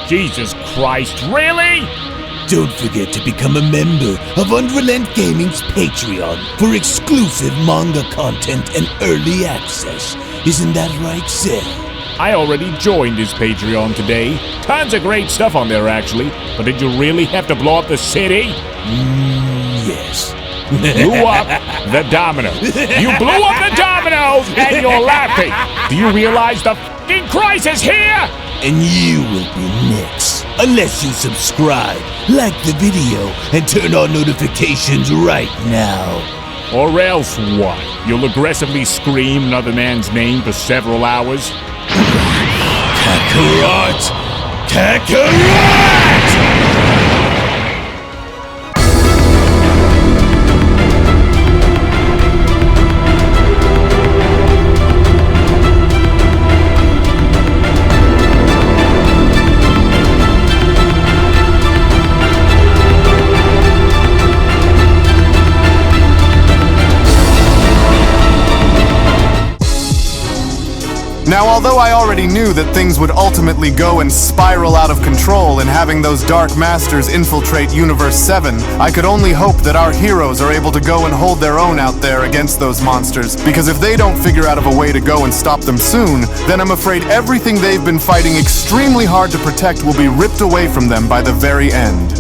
Jesus Christ, really? Don't forget to become a member of UnrealEntGaming's Patreon for exclusive manga content and early access. Isn't that right, Seth? I already joined his Patreon today. Tons of great stuff on there, actually. But did you really have to blow up the city? Yes. Blew up the domino. You blew up the dominoes and you're laughing. Do you realize the f***ing crisis here? And you will be next. Unless you subscribe, like the video, and turn on notifications right now. Or else what? You'll aggressively scream another man's name for several hours? Kakarot! Kakarot! Now, although I already knew that things would ultimately go and spiral out of control in having those Dark Masters infiltrate Universe 7, I could only hope that our heroes are able to go and hold their own out there against those monsters, because if they don't figure out of a way to go and stop them soon, then I'm afraid everything they've been fighting extremely hard to protect will be ripped away from them by the very end.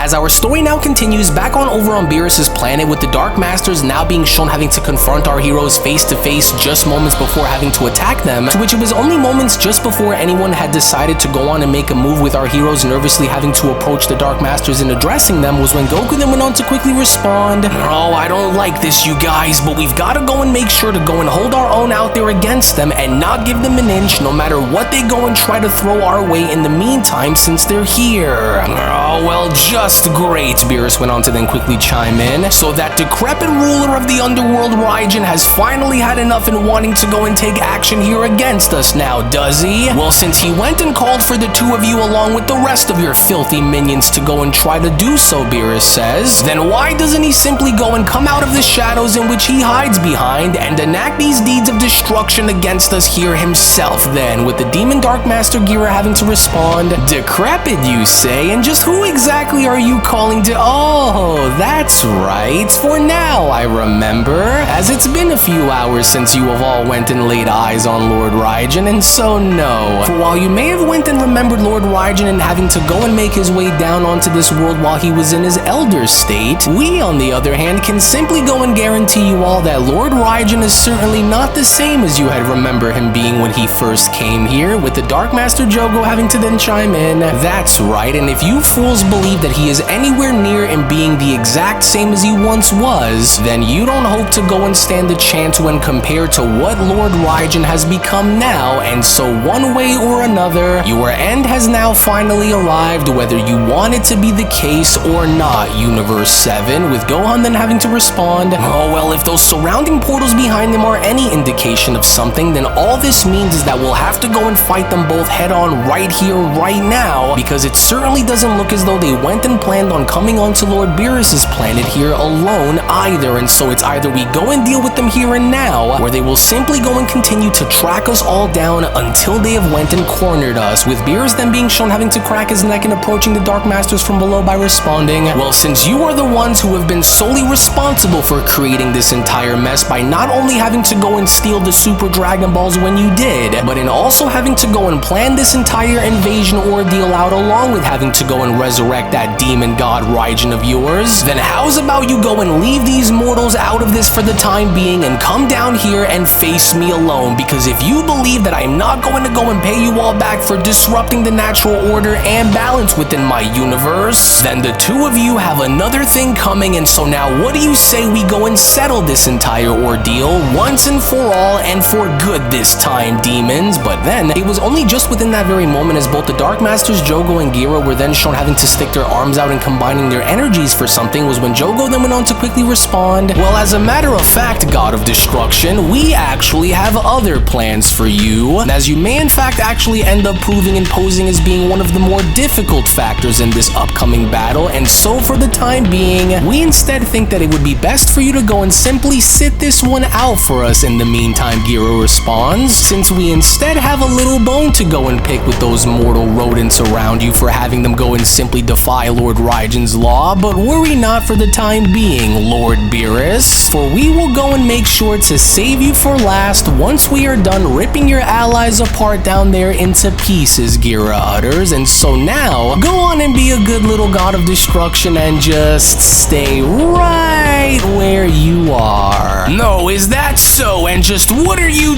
As our story now continues back over on Beerus' planet, with the Dark Masters now being shown having to confront our heroes face to face just moments before having to attack them, to which it was only moments just before anyone had decided to go on and make a move, with our heroes nervously having to approach the Dark Masters and addressing them, was when Goku then went on to quickly respond, "Oh, I don't like this, you guys, but we've got to go and make sure to go and hold our own out there against them and not give them an inch no matter what they go and try to throw our way in the meantime, since they're here." "Oh, well, just great," Beerus went on to then quickly chime in. "So that decrepit ruler of the underworld, Raijin, has finally had enough in wanting to go and take action here against us now, does he? Well, since he went and called for the two of you along with the rest of your filthy minions to go and try to do so," Beerus says, "then why doesn't he simply go and come out of the shadows in which he hides behind and enact these deeds of destruction against us here himself then?" With the Demon Dark Master Gira having to respond, "Decrepit, you say? And just who exactly are you calling to—" "Oh, that's right. For now, I remember, as it's been a few hours since you have all went and laid eyes on Lord Raijin, and so no. For while you may have went and remembered Lord Raijin and having to go and make his way down onto this world while he was in his elder state, we, on the other hand, can simply go and guarantee you all that Lord Raijin is certainly not the same as you had remember him being when he first came here," with the Dark Master Jogo having to then chime in, "That's right, and if you fools believe that he is anywhere near in being the exact same as he once was, then you don't hope to go and stand a chance when compared to what Lord Raijin has become now, and so one way or another, your end has now finally arrived, whether you want it to be the case or not, Universe 7, with Gohan then having to respond, "Oh, well, if those surrounding portals behind them are any indication of something, then all this means is that we'll have to go and fight them both head-on right here, right now, because it certainly doesn't look as though they went and planned on coming onto Lord Beerus' planet here alone either, and so it's either we go and deal with them here and now, or they will simply go and continue to track us all down until they have went and cornered us," with Beerus then being shown having to crack his neck and approaching the Dark Masters from below by responding, "Well, since you are the ones who have been solely responsible for creating this entire mess by not only having to go and steal the Super Dragon Balls when you did, but in also having to go and plan this entire invasion ordeal out, along with having to go and resurrect that demon god Raijin of yours, then how's about you go and leave these mortals out of this for the time being and come down here and face me alone, because if you believe that I'm not going to go and pay you all back for disrupting the natural order and balance within my universe, then the two of you have another thing coming, and so now what do you say we go and settle this entire ordeal once and for all and for good this time, demons?" But then, it was only just within that very moment as both the Dark Masters Jogo and Gira were then shown having to stick their arms out out and combining their energies for something was when Jogo then went on to quickly respond, well, as a matter of fact, God of Destruction, we actually have other plans for you, as you may in fact actually end up proving and posing as being one of the more difficult factors in this upcoming battle, and so for the time being, we instead think that it would be best for you to go and simply sit this one out for us in the meantime, Giro responds, since we instead have a little bone to go and pick with those mortal rodents around you for having them go and simply defy Lord Raijin's law, but worry not for the time being, Lord Beerus, for we will go and make sure to save you for last once we are done ripping your allies apart down there into pieces, Gira utters, and so now, go on and be a good little god of destruction and just stay right where you are. No, is that so? And just what are you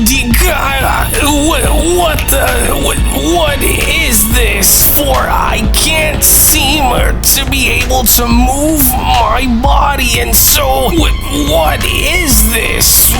what is this? For I can't seem to be able to move my body, and so what is this?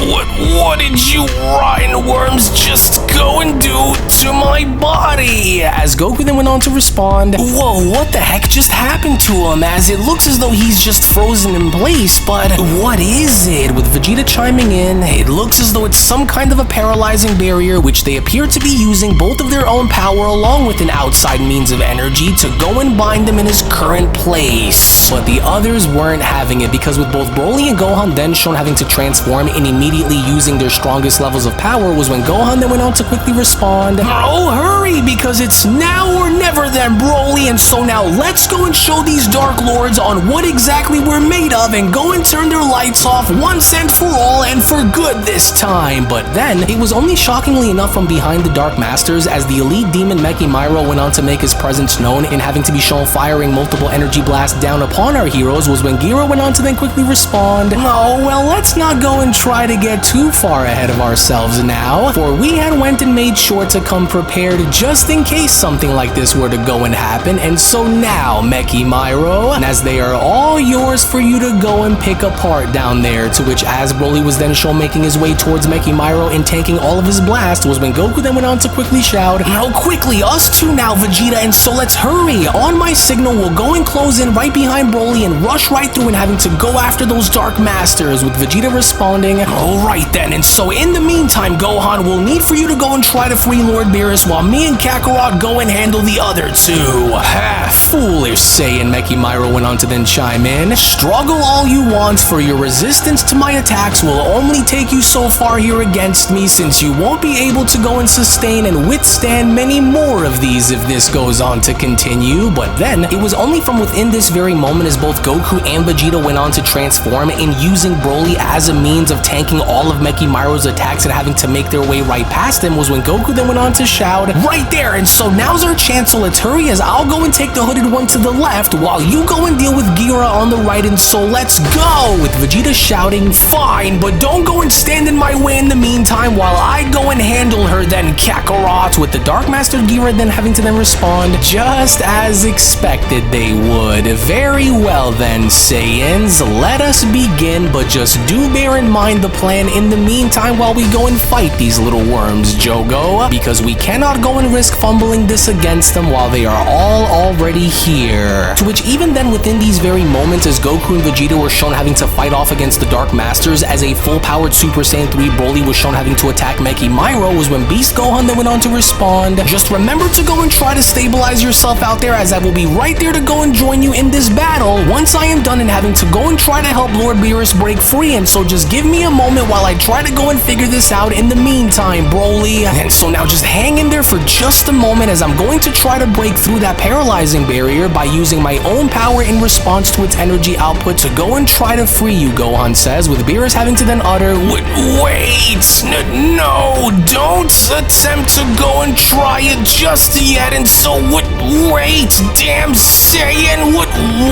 What did you rotten worms just go and do to my body? As Goku then went on to respond, whoa, what the heck just happened to him? As it looks as though he's just frozen in place, but what is it? With Vegeta chiming in, it looks as though it's some kind of a paralyzing barrier which they appear to be using both of their own power along with an outside means of energy to go and bind him in his current place. But the others weren't having it, because with both Broly and Gohan then shown having to transform and immediately using their strongest levels of power was when Gohan then went on to quickly respond, oh hurry, because it's now or never then, Broly, and so now let's go and show these Dark Lords on what exactly we're made of and go and turn their lights off once and for all and for good this time. But then, it was only shockingly enough from behind the Dark Masters as the elite demon Mechimiro went on to make his presence known in having to be shown firing multiple energy blasts down upon our heroes was when Giro went on to then quickly respond, oh well, let's not go and try to get too far ahead of ourselves now, for we had went and made sure to come prepared just in case something like this were to go and happen, and so now, Mechimiro, and as they are all yours for you to go and pick apart down there, to which as Broly was then shown making his way towards Mechimiro and tanking all of his blasts was when Goku then went on to quickly shout, no, quickly, us two now, Vegeta, and so let's hurry. On my signal, we'll go and close in right behind Broly and rush right through and having to go after those Dark Masters, with Vegeta responding, alright then, and so in the meantime, Gohan, we'll need for you to go and try to free Lord Beerus while me and Kakarot go and handle the other two. Ha, foolish Saiyan, Mechimiro went on to then chime in, struggle all you want, for your resistance to my attacks will only take you so far here against me, since you won't be able to go and sustain and withstand many more of these if this goes on to continue. But then, it was only from within this very moment as both Goku and Vegeta went on to transform and using Broly as a means of tanking all of Mechimiro's attacks and having to make their way right past him was when Goku then went on to shout, right there, and so now's our chance, so let's hurry as I'll go and take the hooded one to the left while you go and deal with Gira on the right, and so let's go, with Vegeta shouting, fine, but don't go and stand in my way in the meantime while I go and handle her then, Kakarot, with the Dark Master Gira then having to then respond, just as expected they would. Very well then, Saiyans, let us begin, but just do bear in mind the plan in the meantime while we go and fight these little worms, Jogo, because we cannot go and risk fumbling this against them while they are all already here. To which even then within these very moments as Goku and Vegeta were shown having to fight off against the Dark Masters as a full-powered Super Saiyan 3 Broly was shown having to attack Mechimiro was when Beast Gohan then went on to respond, just remember to go and try to stabilize yourself out there as I will be right there to go and join you in this battle once I am done and having to go and try to help Lord Beerus break free, and so just give me a moment while I try to go and figure this out in the meantime, Broly. And so now just hang in there for just a moment as I'm going to try to break through that paralyzing barrier by using my own power in response to its energy output to go and try to free you, Gohan says, with Beerus having to then utter, wait, no, don't attempt to go and try it just yet, and so wait, damn Saiyan,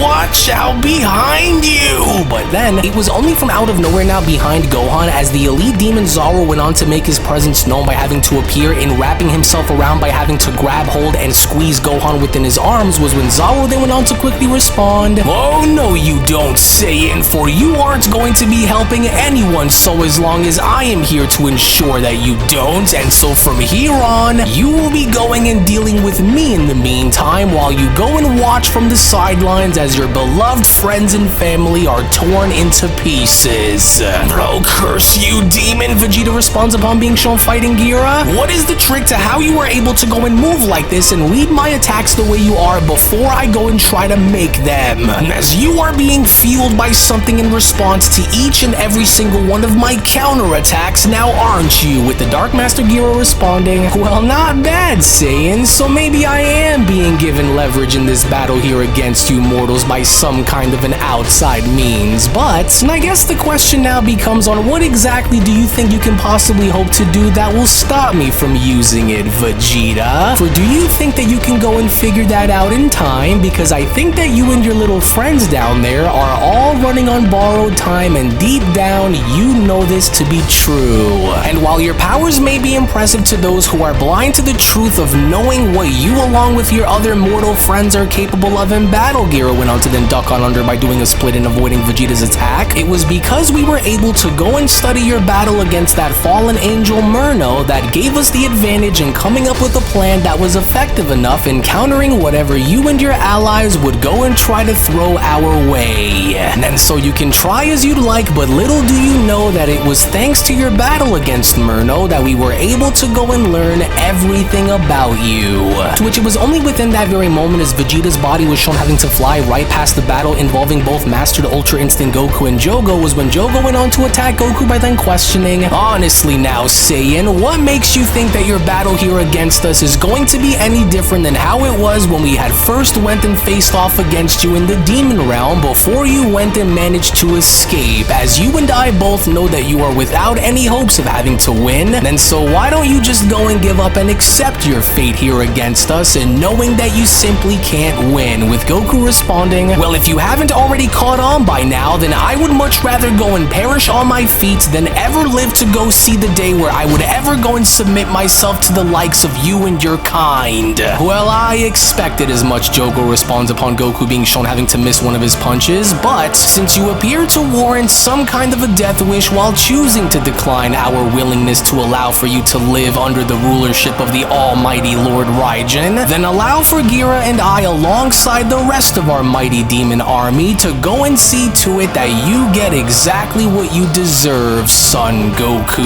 watch out behind you. But then, it was only from out of nowhere now behind Gohan as the elite demon Zoro went on to make his presence known by having to appear and wrapping himself around by having to grab hold and squeeze Gohan within his arms was when Zoro then went on to quickly respond, oh no you don't, Saiyan, for you aren't going to be helping anyone so as long as I am here to ensure that you don't, and so from here on, you will be going and dealing with me in the meantime while you go and watch from the sideline minds as your beloved friends and family are torn into pieces. Bro, curse you, demon, Vegeta responds upon being shown fighting Gira. What is the trick to how you were able to go and move like this and read my attacks the way you are before I go and try to make them? As you are being fueled by something in response to each and every single one of my counterattacks, now aren't you? With the Dark Master Gira responding, well, not bad, Saiyan, so maybe I am being given leverage in this battle here against you mortals by some kind of an outside means. But I guess the question now becomes on what exactly do you think you can possibly hope to do that will stop me from using it, Vegeta? For do you think that you can go and figure that out in time? Because I think that you and your little friends down there are all running on borrowed time, and deep down you know this to be true. And while your powers may be impressive to those who are blind to the truth of knowing what you along with your other mortal friends are capable of in battle, Gira went on to then duck on under by doing a split and avoiding Vegeta's attack. It was because we were able to go and study your battle against that fallen angel Murno that gave us the advantage in coming up with a plan that was effective enough in countering whatever you and your allies would go and try to throw our way. And so you can try as you'd like, but little do you know that it was thanks to your battle against Murno that we were able to go and learn everything about you. To which it was only within that very moment as Vegeta's body was shown having to fly right past the battle involving both Mastered Ultra Instinct Goku and Jogo was when Jogo went on to attack Goku by then questioning, honestly now, Saiyan, what makes you think that your battle here against us is going to be any different than how it was when we had first went and faced off against you in the Demon Realm before you went and managed to escape? As you and I both know that you are without any hopes of having to win, and so why don't you just go and give up and accept your fate here against us and knowing that you simply can't win? With Goku responding, well, if you haven't already caught on by now, then I would much rather go and perish on my feet than ever live to go see the day where I would ever go and submit myself to the likes of you and your kind. Well, I expected as much, Jogo responds upon Goku being shown having to miss one of his punches, but since you appear to warrant some kind of a death wish while choosing to decline our willingness to allow for you to live under the rulership of the almighty Lord Raijin, then allow for Gira and I alongside the rest of our mighty demon army to go and see to it that you get exactly what you deserve, Son Goku.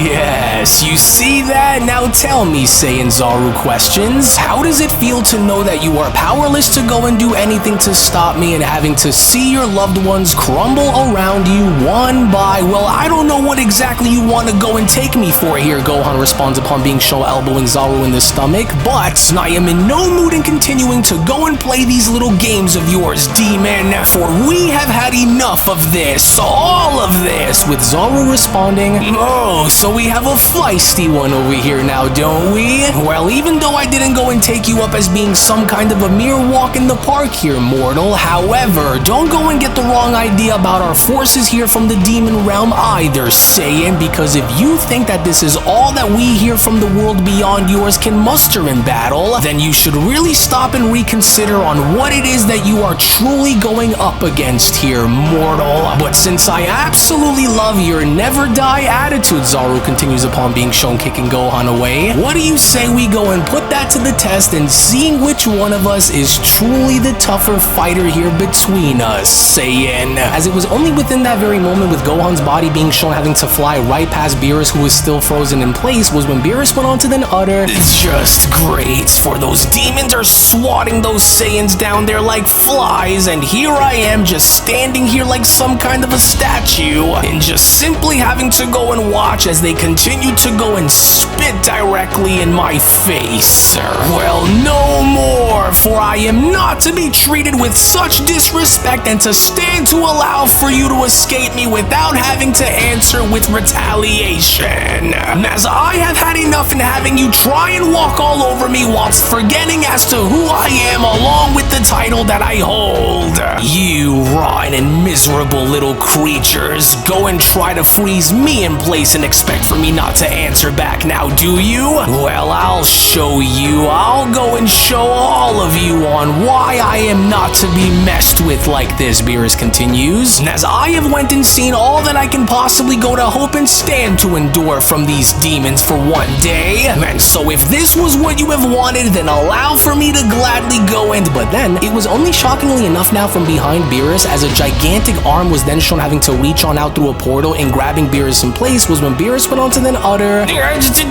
Yes, you see that? Now tell me, Saiyan Zaru questions, how does it feel to know that you are powerless to go and do anything to stop me and having to see your loved ones crumble around you one by, well, I don't know what exactly you want to go and take me for here, Gohan responds upon being shown elbowing Zaru in the stomach, but I am in no mood in continuing to go and play these little games of yours, demon, for we have had enough of this, all of this, with Zaru responding, oh, so we have a feisty one over here now, don't we? Well, even though I didn't go and take you up as being some kind of a mere walk in the park here, mortal, however, don't go and get the wrong idea about our forces here from the demon realm either, Saiyan, because if you think that this is all that we here from the world beyond yours can muster in battle, then you should really stop and reconsider on what it is that you are truly going up against here, mortal. But since I absolutely love your never die attitude, Zaru continues upon being shown kicking Gohan away, what do you say we go and put that to the test and seeing which one of us is truly the tougher fighter here between us, Saiyan? As it was only within that very moment with Gohan's body being shown having to fly right past Beerus, who was still frozen in place, was when Beerus went on to then utter, it's just great, for those demons are swatting those Saiyans down there like flies, and here I am just standing here like some kind of a statue, and just simply having to go and watch as they continue to go and spit directly in my face. Well, no more, for I am not to be treated with such disrespect and to stand to allow for you to escape me without having to answer with retaliation. As I have had enough in having you try and walk all over me whilst forgetting as to who I am along with the title that I hold. You rotten and miserable little creatures go and try to freeze me in place and expect for me not to answer back now, do you? Well, I'll show you. I'll go and show all of you on why I am not to be messed with like this, Beerus continues. As I have went and seen all that I can possibly go to hope and stand to endure from these demons for one day, and so if this was what you have wanted, then allow for me to gladly go and, but then It was only shockingly enough now from behind Beerus, as a gigantic arm was then shown having to reach on out through a portal and grabbing Beerus in place, was when Beerus went on to then utter,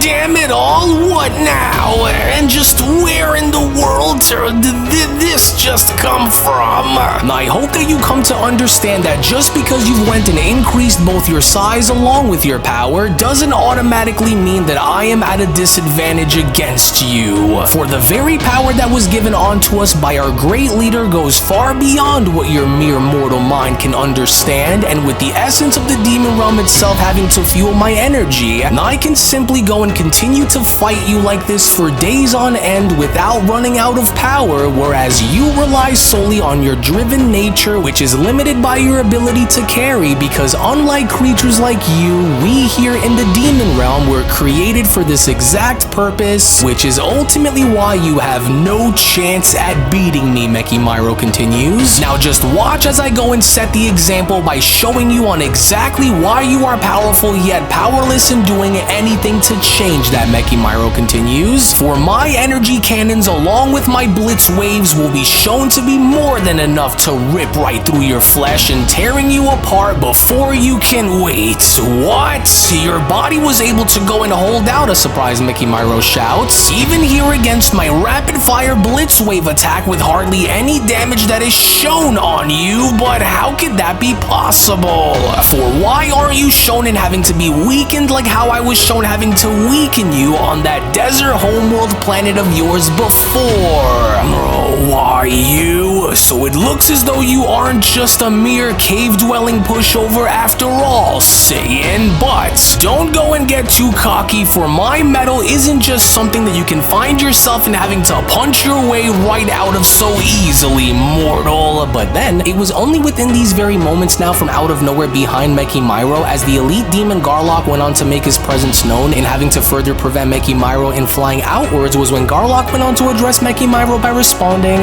"Damn it all, what now? And just where in the world did this just come from?" Now, I hope that you come to understand that just because you've went and increased both your size along with your power doesn't automatically mean that I am at a disadvantage against you. For the very power that was given onto us by our great leader goes far beyond what your mere mortal mind can understand, and with the essence of the demon realm itself having to fuel my energy, and I can simply go and continue to fight you like this for days on end without running out of power, whereas you rely solely on your driven nature, which is limited by your ability to carry, because unlike creatures like you, we here in the demon realm were created for this exact purpose, which is ultimately why you have no chance at beating me, Mechimiro continues. Now just watch as I go and set the example by showing you on exactly why you are powerful yet powerless in doing anything to change that, Mechimiro continues. For my energy cannons along with my blitz waves will be shown to be more than enough to rip right through your flesh and tearing you apart before you can wait. What? Your body was able to go and hold out, a surprised Mechimiro shouts. Even here against my rapid fire blitz wave attack with hardly any damage that is shown on you, but how could that be possible? For why aren't you shown in having to be weakened like how I was shown having to weaken you on that desert homeworld planet of yours before? Oh, why you? So it looks as though you aren't just a mere cave-dwelling pushover after all, Saiyan, but don't go and get too cocky, for my metal isn't just something that you can find yourself in having to punch your way right out of so easily, mortal. But then, it was only within these very moments now from out of nowhere behind Mechimiro, as the elite demon Garlock went on to make his presence known in having to further prevent Mechimiro in flying outwards, was when Garlock went on to address Mechimiro by responding,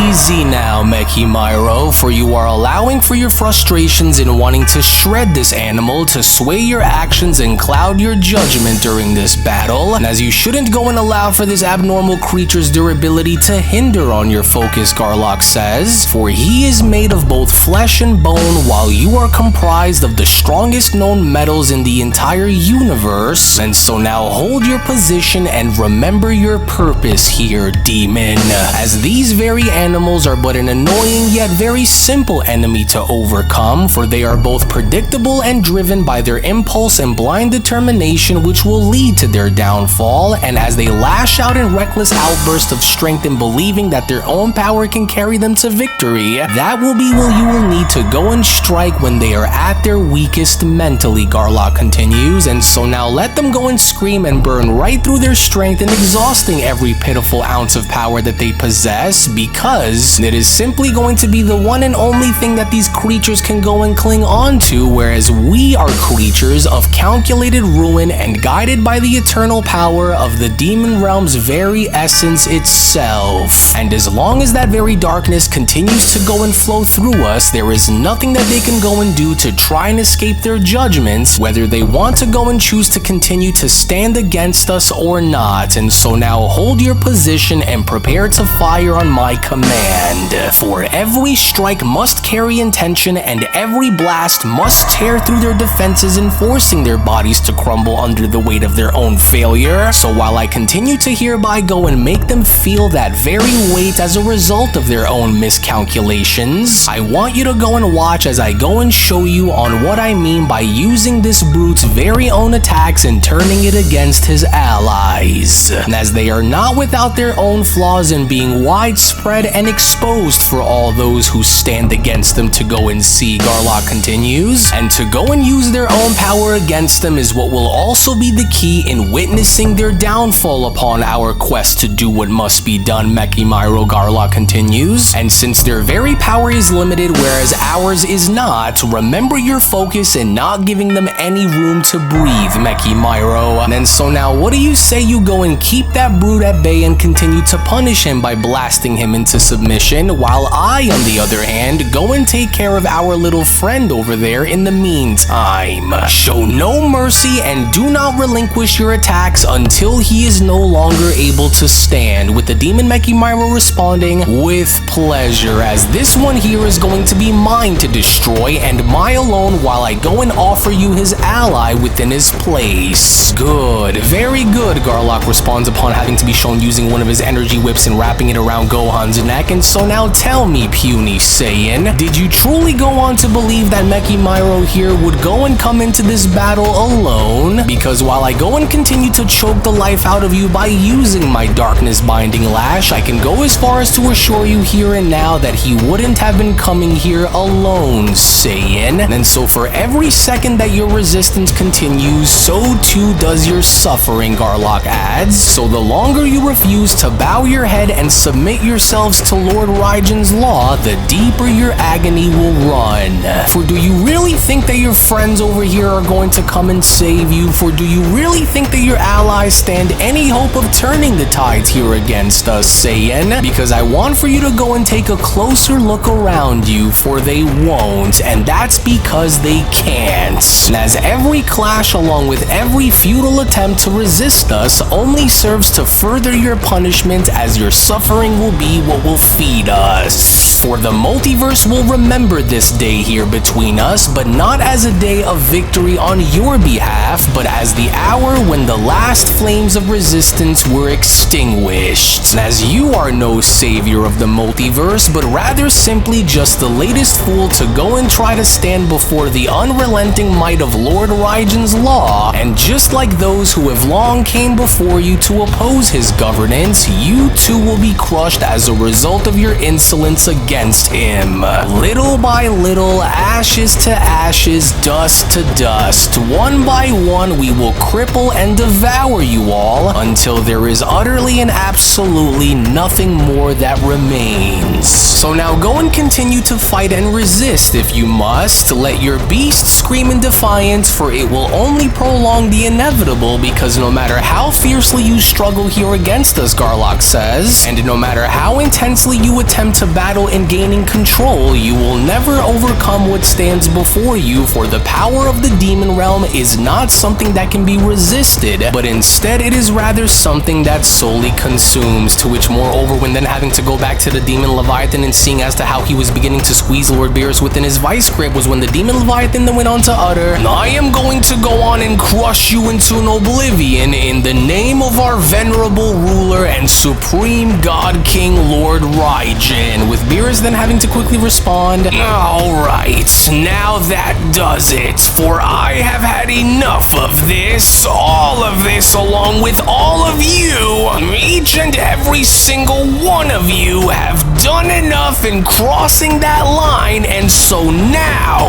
"Easy now, Mechimiro, for you are allowing for your frustrations in wanting to shred this animal to sway your actions and cloud your judgment during this battle, and as you shouldn't go and allow for this abnormal creature's durability to hinder on your focus," Garlock says, "for he is made of both flesh and bone, while you are comprised of the strongest known metals in the entire universe, and so now hold your position and remember your purpose here, demon, as these very animals are but an annoying yet very simple enemy to overcome, for they are both predictable and driven by their impulse and blind determination, which will lead to their downfall, and as they lash out in reckless outbursts of strength in believing that their own power can carry them to victory, that will be when you will need to go and strike when they are at their weakest mentally," Garlock continues, "and so now let them go and scream and burn right through their strength and exhausting every pitiful ounce of power that they possess, because it is simply going to be the one and only thing that these creatures can go and cling on to, whereas we are creatures of calculated ruin and guided by the eternal power of the demon realm's very essence itself. And as long as that very darkness continues to go and flow through us, there is nothing that they can go and do to try and escape their judgments, whether they want to go and choose to continue to stand against us or not. And so now hold your position and prepare to fire on my command. For every strike must carry intention, and every blast must tear through their defenses and forcing their bodies to crumble under the weight of their own failure. So while I continue to hereby go and make them feel that very weight as a result of their own miscalculations, I want you to go and watch as I go and show you on what I mean by using this brute's very own attacks and turning it against his allies. And as they are not without their own flaws in being widespread and exposed for all those who stand against them to go and see, Garlock continues, and to go and use their own power against them is what will also be the key in witnessing their downfall upon our quest to do what must be done, Mechimiro, Garlock continues, and since their very power is limited whereas ours is not, remember your focus and not giving them any room to breathe, Mechimiro. And so now what do you say you go and keep that brute at bay and continue to punish him by blasting him into submission, while I, on the other hand, go and take care of our little friend over there in the meantime. Show no mercy and do not relinquish your attacks until he is no longer able to stand, with the Demon Mechikabura responding with pleasure, as this one here is going to be mine to destroy and my alone, while I go and offer you his ally within his place. Good, very good, Garlock responds upon having to be shown using one of his energy whips and wrapping it around Gohan's neck. And so now tell me, puny Saiyan, did you truly go on to believe that Mechikabura here would go and come into this battle alone? Because while I go and continue to choke the life out of you by using my darkness binding lash, I can go as far as to assure you here and now that he wouldn't have been coming here alone, Saiyan. And so for every second that your resistance continues, so too does your suffering, Garlock adds. So the longer you refuse to bow your head and submit yourselves to Lord Raijin's law, the deeper your agony will run. For do you really think that your friends over here are going to come and save you? For do you really think that your allies stand any hope of turning the tides here against us, Saiyan? Because I want for you to go and take a closer look around you, for they won't, and that's because they can't. And as every clash along with every futile attempt to resist us only serves to further your punishment, as your suffering will be what will feed us. For the multiverse will remember this day here between us, but not as a day of victory on your behalf, but as the hour when the last flames of resistance were extinguished. And as you are no savior of the multiverse, but rather simply just the latest fool to go and try to stand before the unrelenting might of Lord Raijin's law, and just like those who have long came before you to oppose his governance, you too will be crushed as a result of your insolence against him. Little by little, ashes to ashes, dust to dust, one by one we will cripple and devour you all until there is utterly and absolutely nothing more that remains. So now go and continue to fight and resist if you must. Let your beast scream in defiance, for it will only prolong the inevitable, because no matter how fiercely you struggle here against us, Garlock says, and no matter how intensely you attempt to battle in gaining control, you will never overcome what stands before you, for the power of the demon realm is not something that can be resisted, but instead it is rather something that solely consumes. To which moreover, when then having to go back to the demon Leviathan and seeing as to how he was beginning to squeeze Lord Beerus within his vice grip, was when the demon Leviathan then went on to utter, I am going to go on and crush you into an oblivion in the name of our venerable ruler and supreme god king Lord Raijin, with Beerus then having to quickly respond, alright, now that does it, for I have had enough of this, all of this along with all of you, each and every single one of you have done enough in crossing that line, and so now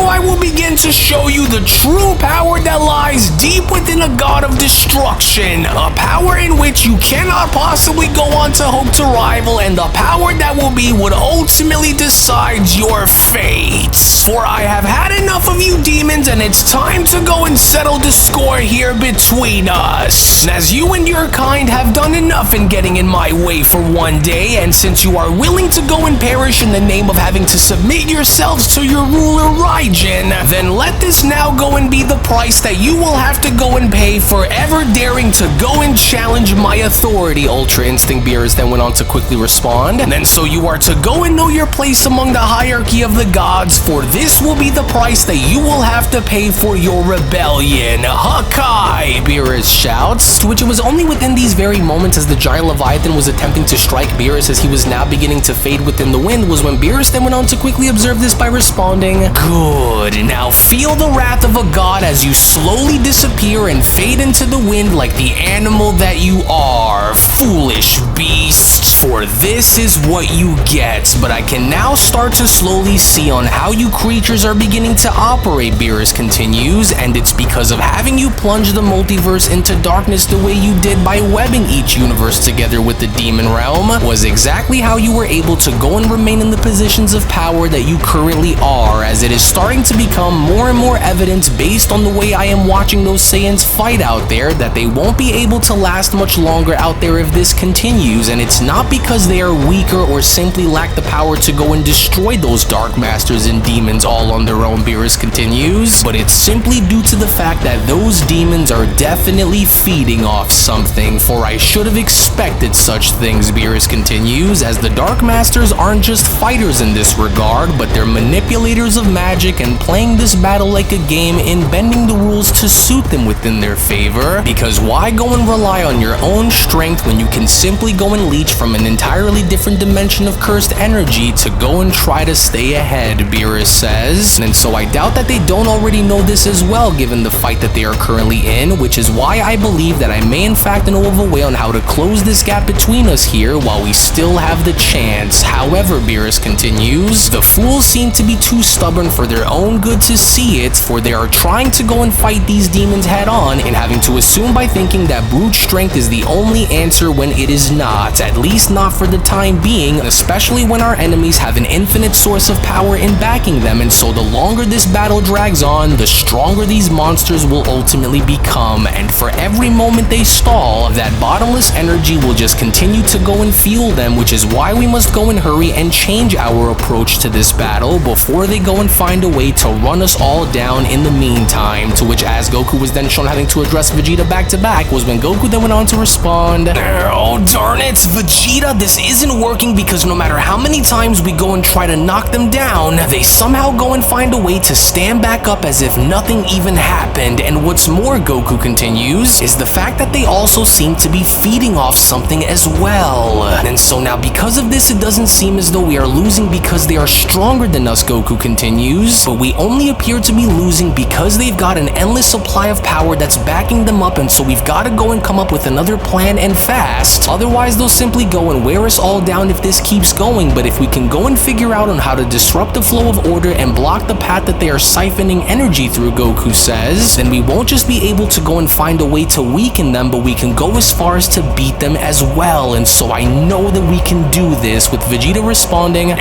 I will begin to show you the true power that lies deep within a god of destruction, a power in which you cannot possibly go on to hope to rival, and the power that will be what ultimately decides your fate. For I have had enough of you demons, and it's time to go and settle the score here between us. And as you and your kind have done enough in getting in my way for one day, and since you are willing to go and perish in the name of having to submit yourselves to your ruler Raijin, then let this now go and be the price that you will have to go and pay for ever daring to go and challenge my authority, Ultra Instinct Beerus then went on to quickly respond. And then so you are to go and know your place among the hierarchy of the gods, for this will be the price that you will have to pay for your rebellion. Hakai, Beerus shouts, to which it was only within these very moments, as the giant Leviathan was attempting to strike Beerus as he was now beginning to fade within the wind, was when Beerus then went on to quickly observe this by responding, good, now feel the wrath of a god as you slowly disappear and fade into the wind like the animal that you are, foolish beast, for this is what you get. But I can now start to slowly see on how you creatures are beginning to operate, Beerus continues, and it's because of having you plunge the multiverse into darkness the way you did by webbing each universe together with the demon realm, was exactly how you were able to go and remain in the positions of power that you currently are, as it is starting to become more and more evident based on the way I am watching those Saiyans fight out there that they won't be able to last much longer out there if this continues. And it's not because they are weaker or simply lack the power to go and destroy those Dark Masters and demons all on their own, Beerus continues, but it's simply due to the fact that those demons are definitely feeding off something, for I should have expected such things, Beerus continues, as the Dark Masters aren't just fighters in this regard, but they're manipulators of magic and playing this battle like a game and bending the rules to suit them within their favor, because why go and rely on your own strength when you can simply go and leech from an entirely different dimension of cursed energy to go and try to stay ahead, Beerus says. And so I doubt that they don't already know this as well, given the fight that they are currently in, which is why I believe that I may in fact know of a way on how to close this gap between us here while we still have the chance. However, Beerus continues, the fools seem to be too stubborn for their own good to see it, for they are trying to go and fight these demons head on and having to assume by thinking that brute strength is the only answer when it is not, at least not for the time being, especially when our enemies have an infinite source of power in backing them, and so the longer this battle drags on, the stronger these monsters will ultimately become, and for every moment they stall, that bottomless energy will just continue to go and fuel them, which is why we must go and hurry and change our approach to this battle before they go and find a way to run us all down in the meantime, to which as Goku was then shown having to address Vegeta back to back was when Goku then went on to respond, "Oh darn it, Vegeta, this isn't working because no matter how many times we go and try to knock them down, they somehow go and find a way to stand back up as if nothing even happened, and what's more," Goku continues, "is the fact that they also seem to be feeding off something as well. And so now because of this, it doesn't seem as though we are losing because they are stronger than us," Goku continues, "but we only appear to be losing because they've got an endless supply of power that's backing them up, and so we've got to go and come up with another plan and fast. Otherwise, they'll simply go and wear us all down if this keeps going, but if we can go and figure out on how to disrupt the flow of order and block the path that they are siphoning energy through," Goku says, "then we won't just be able to go and find a way to weaken them, but we can go as far as to beat them as well, and so I know that we can do this," with Vegeta responding,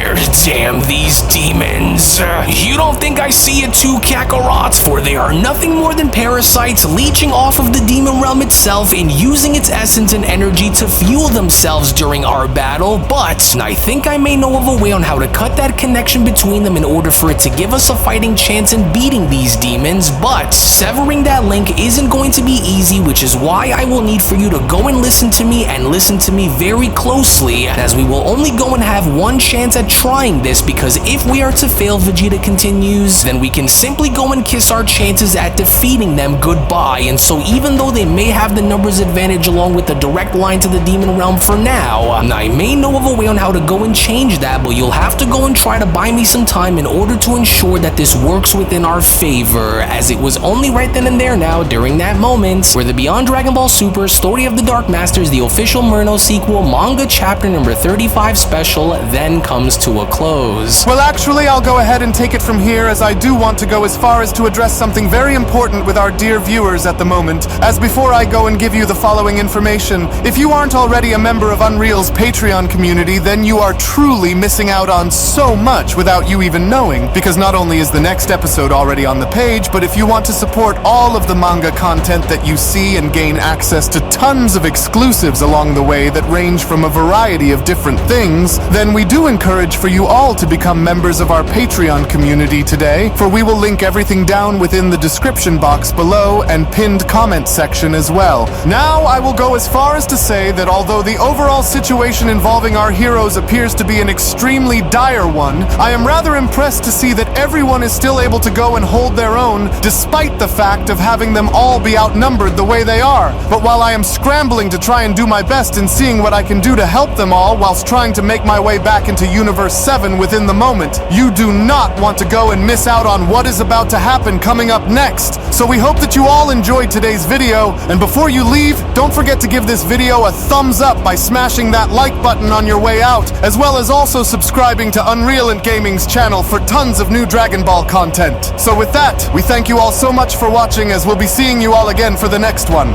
"Damn these demons. You don't think I see it too, Kakarot, for they are nothing more than parasites leeching off of the demon realm itself and using its essence and energy to fuel themselves during our battle, but I think I may know of a way on how to cut that connection between them in order for it to give us a fighting chance in beating these demons, but severing that link isn't going to be easy, which is why I will need for you to go and listen to me and listen to me very closely, as we will only go and have one chance at trying this, because if we are to fail," Vegeta continues, "then we can simply go and kiss our chances at defeating them goodbye, and so even though they may have the numbers advantage along with the direct line to the demon realm for now, I may know of a way on how to go and change that, but you'll have to go and try to buy me some time in order to ensure that this works within our favor," as it was only right then and there now, during that moment, where the Beyond Dragon Ball Super Story of the Dark Masters, the official Murno sequel, manga chapter number 35 special, then comes to a close. Well, actually, I'll go ahead and take it from here, as I do want to go as far as to address something very important with our dear viewers at the moment. As before I go and give you the following information, if you aren't already a member of Unreal's Patreon community, then you are truly missing out on so much without you even knowing, because not only is the next episode already on the page, but if you want to support all of the manga content that you see and gain access to tons of exclusives along the way that range from a variety of different things, then we do encourage for you all to become members of our Patreon community today, for we will link everything down within the description box below and pinned comment section as well. Now, I will go as far as to say that although the overall situation involving our heroes appears to be an extremely dire one, I am rather impressed to see that everyone is still able to go and hold their own, despite the fact of having them all be outnumbered the way they are. But while I am scrambling to try and do my best in seeing what I can do to help them all whilst trying to make my way back into Universe 7 within the moment, you do not want to go and miss out on what is about to happen coming up next. So we hope that you all enjoyed today's video, and before you leave, don't forget to give this video a thumbs up by smashing that like button on your way out, as well as also subscribing to UnrealEntGaming's channel for tons of new Dragon Ball content. So with that, we thank you all so much for watching, as we'll be seeing you all again for the next one.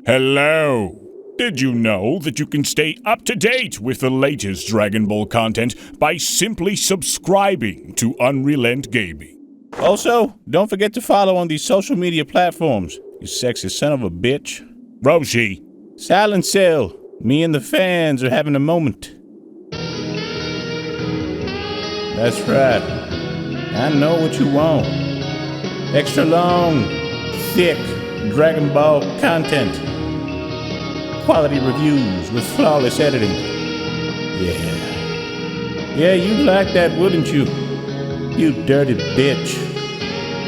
Hello! Did you know that you can stay up to date with the latest Dragon Ball content by simply subscribing to UnrealEntGaming? Also, don't forget to follow on these social media platforms, you sexy son of a bitch. Roshi. Silent Cell. Me and the fans are having a moment. That's right. I know what you want. Extra long, thick Dragon Ball content. Quality reviews with flawless editing. Yeah, you'd like that, wouldn't you? You dirty bitch.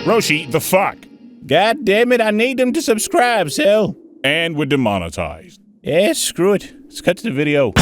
Roshi, the fuck? God damn it, I need them to subscribe, Cell. And we're demonetized. Yeah, screw it. Let's cut to the video.